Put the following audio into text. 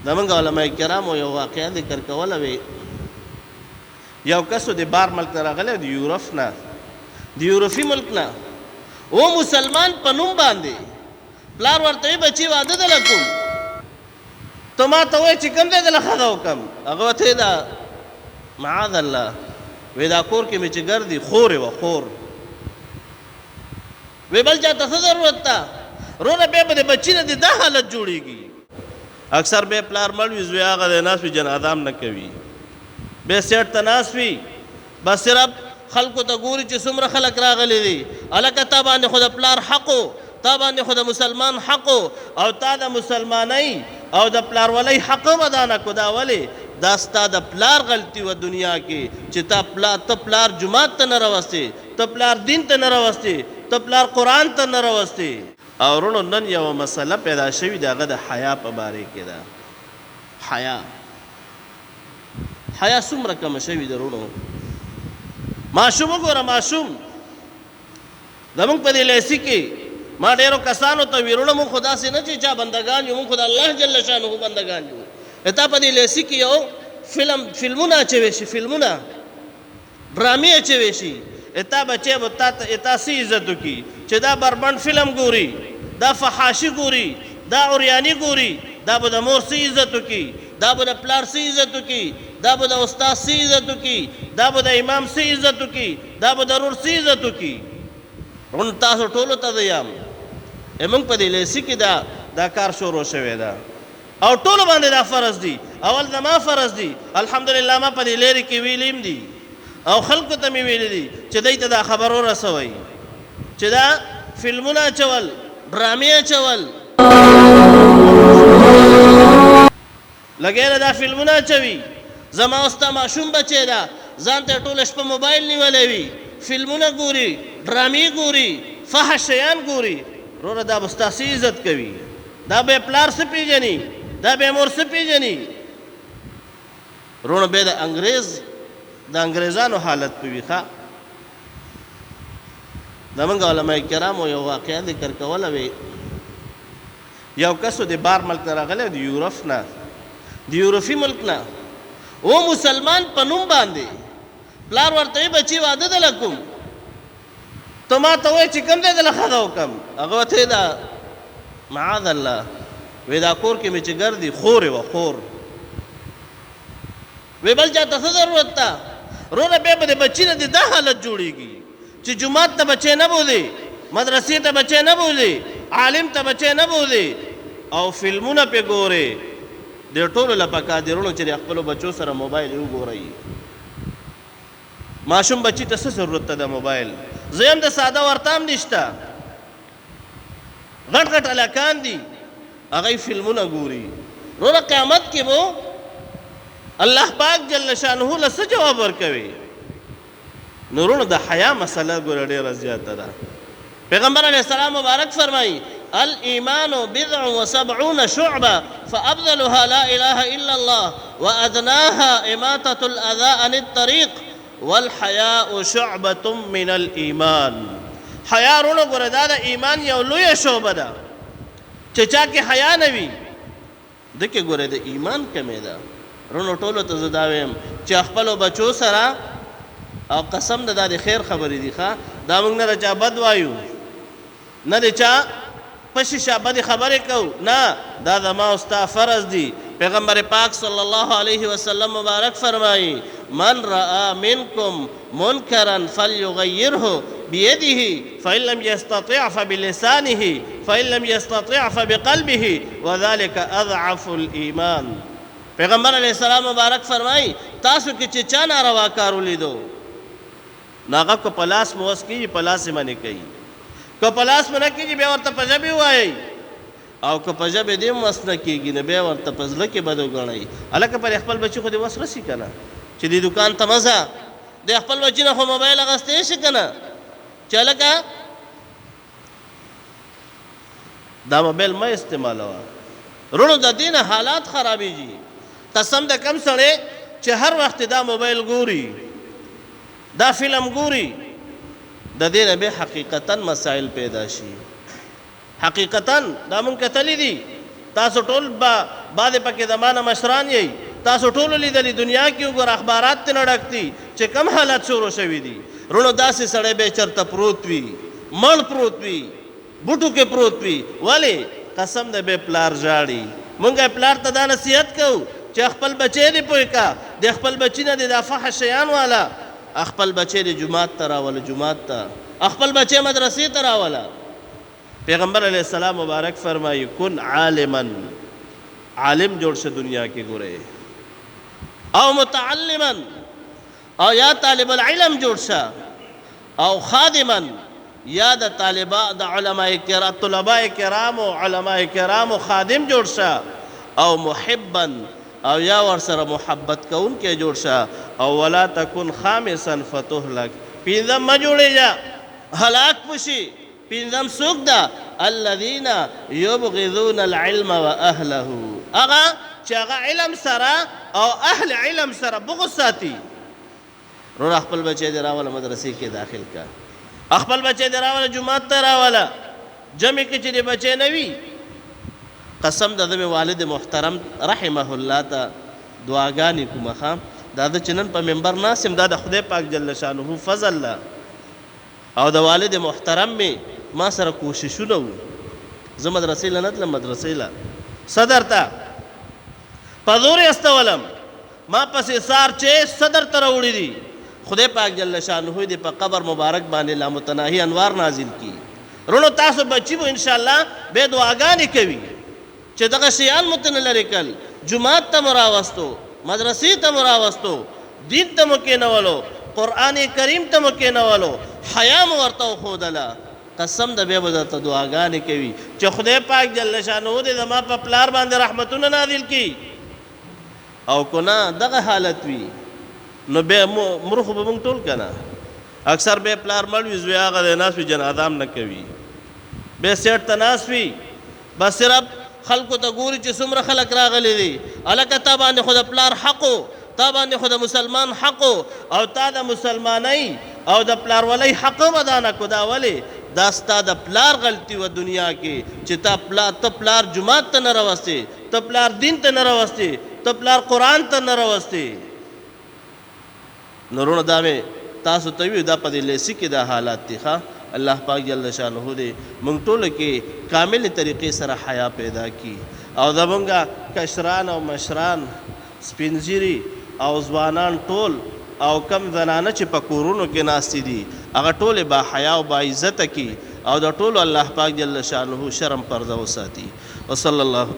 زمونږ علماء کرامو یو واقعه ذکر کوله وی یو کسو د بار ملک نه راغلی د یورپ نه د یورپي ملک نه او مسلمان په نوم باندې پلار ورته وی بچي واده دله کوم ته ما ته وایې چې کوم دی دله ښځه وکړم هغه ورته دا معاذ الله وی دا کور کې مې چې ګردي خورې وه خور وی بل چاته څه ضرورت ته رونه بیا به د بچي نه د دا حالت جوړېږي اکثر بیا پلار مړ وي زوی هغه دی ناست وي جنازه هم نه کوي بیا سیټ ته ناست وي بس صرف خلکو ته ګوري چې څومره خلک راغلي دي هلکه تا باندې خو د پلار حق و تا باندې خو د مسلمان حق و او تا د مسلمانۍ او د پلارولۍ حق هم ادا نه کړو دا ولې دا ستا د پلار غلطي وه دنیا کې چې ته پلار جومات ته نه راوستې ته پلار دین ته نه راوستې ته پلار قرآن ته نه راوستې او وروڼو نن یوه مسله پیدا شوې د هغه د حیا په باره کې ده حیا څومره کمه شوې ده وروڼو ماشوم وګوره ماشوم زمونږ په دې لیسي کې ما ډېرو کسانو ته وی وروڼه مونږ خو داسې نه چې چا بندګان یو مونږ خو د الله جل شانه بندګان یو تا په دې لیسي کې یو فلمونه اچوي شي فلمونه ډرامې اچوي شي تا بچی به تا څه عزت وکړي چې دا بربند فلم ګوري دا فحاشي ګوري دا عریاني ګوري دا به د مور څه عزت وکړي دا به د پلار څه عزت وکړي دا به د استاد څه عزت وکړي دا به د امام څه عزت وکړي دا به د رور څه عزت وکړي نو تاسو ټولو ته د یم موږ په دې لیسي کې دا کار شروع شوی ده او ټولو باندې دا فرض دي اول زما فرض دي الحمدلله ما په دې لرې کې ویلیم دي او خلکو ته مې ویلي دي چې دوی ته دا خبر ورسوئ چې دا فلمونه اچول ډرامې اچول لګېره دا فلمونه اچوي زما اوس تا ماشوم بچی ده ځان ته ټوله شپه موبایل نیولی وي فلمونه ګوري ډرامې ګوري فحش شیان ګوري وروره دا به ستا څه عزت کوي دا به یې پلار څه پېژني دا به یې مور څه پېژني وروڼه بیا د انګریزانو حالت په وي ښه زمونږ علماء کرامو یو واقعه ذکر کوله وی یو کسو د بار ملک نه راغلی د یورپ نه د یورپي ملک نه او مسلمان په نوم باندې پلار ورته وی بچي واده دله کوم ته ما ته وایې چې کوم دی دله ښځه وکړم هغه ورته دا معاذ الله وی دا کور کې مې چې ګردي خورې وه خور وی بل چاته څه ضرورت ته وروره بیا به د بچي نه د دا حالت جوړېږي چې جومات ته بچی نه بولي مدرسې ته بچی نه بولي عالم ته بچی نه بولي او فلمونه پې ګورې د ټولو له پکار دي وروڼو چې د خپلو بچو سره موبایل وګورئ ماشوم بچي ته څه ضرورت ته د موبایل زه هم د ساده ورته هم نشته غټ غټ هلکان دي هغوی فلمونه ګوري وروره قیامت کې به الله پاک جل شانه له څه جواب ورکوي نو وروڼو د حیا مسله ګوره ډېره زیاته ده پیغمبر علیه السلام مبارک فرمایي الایمان بضع وسبعون شعبه فافضلها لا اله الا الله وادناها اماطه الاذى عن الطريق والحیاء شعبه من الایمان حیا وروڼو ګوره دا د ایمان یو لویه شعبه ده چې چا کې حیا نه وي دکې ګوره د ایمان کمې ده وروڼو ټولو ته زه دا ویم چې خپلو بچو سره او قسم ده دا د خیر خبرې دي ښه دا موږ نه د چا بد وایو نه د چا پشي شا بدې خبرې کوو نه دا زما او ستا فرض دي پیغمبر پاک صلی الله علیه وسلم مبارک فرمایي من رأى منکم منکرا فلیغیره بيده فإن لم يستطع فبلسانه فإن لم يستطع فبقلبه وذلك أضعف الإيمان پیغمبر علیہ السلام مبارک فرمایي تاسو کې چې چا ناروا کار ولیدو نو هغه که په لاس مو وس کېږي په لاس یې منې کوي که په لاس مو نه کېږي بیا ورته په ژبې ووایئ او که په ژبې دې هم وس نه کېږي نو بیا ورته په زړه کې بد وګڼئ هلکه پر خپل بچي خو دې وس رسي که نه چې دې دوکان ته مه ځه د خپل بچي نه خو موبایل اخیستی شي که نه چې هلکه دا موبایل مه استعمالوه وروڼو د دې نه حالات خرابېږي قسم د کم سړی چې هر وخت دا موبایل ګوري دا فلم ګوري د دې نه بیا حقیقتا مسائل پیدا شي حقیقتا دا مونږ کتلی دي تاسو ټول بعد پکې زمانه مشران یې تاسو ټول لیدلې دنیا کې وګور اخبارات ته نډکتي چې کم حالات شروع شوي دي رونو داسې سړی به چرته پروت وي مړ پروت وي بوټو کې پروت وي ولې قسم د به پلار ژاړي مونږه پلار ته دا نصیحت کوو چې خپل بچی دی پوه کا د خپل بچی نه د فحش شیان والا خپل بچی د جماعت ته راوله جماعت ته خپل بچی مدرسې ته راوله پیغمبر علیہ السلام مبارک فرمائی کن عالما عالم جوړ شه دنیا کې ګوره او متعلما او یا طالب العلم جوړ شه او خادما یا د د علماء کرام طلباء کرام او علماء کرام خادم جوړ شه او محبا او یا ور سره محبت کون کې جوړ شه او ولا تکن خامسا فتهلك پینځم ما جوړېږه هلاک پشي پینځم څوک ده الذين يبغضون العلم واهله هغه چې هغه علم سره او اهل علم سره بغض ساتي رو خپل بچی دی راوله مدرسې کې داخل کا خپل بچی دی راوله جماعت ته راوله جمع کې چې بچی نه وي قسم د مې والد محترم رحمه الله ته دعاګانې کومه ښه دا د چې نن په منبر ناسم دا د خدای پاک جل شانه فضل الله او د والد محترم می ما سره کوششونه وو زه مدرسې له نه تلم مدرسې له صدر ته په زور استولم ما پسې سار چې صدر ته راوړي دي خدای پاک جل شانه دې په قبر مبارک باندې لامتناهي انوار نازل کی رونو تاسو بچي وو ان شاء الله به دعاګانې کوي چې دغه شیان متن لري کل جماعت ته مراوستو مدرسې ته مراوستو دین ته مکینولو قرآن کریم ته مکینولو حیا ورته خودلا قسم د به بدته دعاګانې کوي چې خدای پاک جل شانه دې زما په پلار باندې رحمتونه نازل کی او کنا دغه حالت وی نو به مرخ به مونږ ټول کنه اکثر به پلار مړ وي زوی هغه د ناس وی جنازام نه کوي به سیټ تناس وی بس صرف خلکو ته ګوري چې څومره خلک راغلي دي الکه تا باندې خود پلار حقو تا باندې خود مسلمان حقو او تا د مسلمانۍ او د پلار ولای حق ودانه کو دا ولی دا ستا د پلار غلطي و دنیا کې چې ته پلار جماعت ته نه راوستي ته پلار دین ته نه راوستي ته پلار قرآن ته نه راوستي نورونه دا مې تاسو ته وی دا په دې لیسي کې دا حالات دي ښه الله پاک جل شانه دې موږ ټول کې کامل طریقې سره حیا پیدا کی او زمونږه کشران او مشران سپینځيري او ځوانان ټول او کم زنانه چې په کورونو کې ناستې دي هغه ټول با حیا او با عزت کی او د ټول الله پاک جل شانه شرم پرده وساتي وصلی الله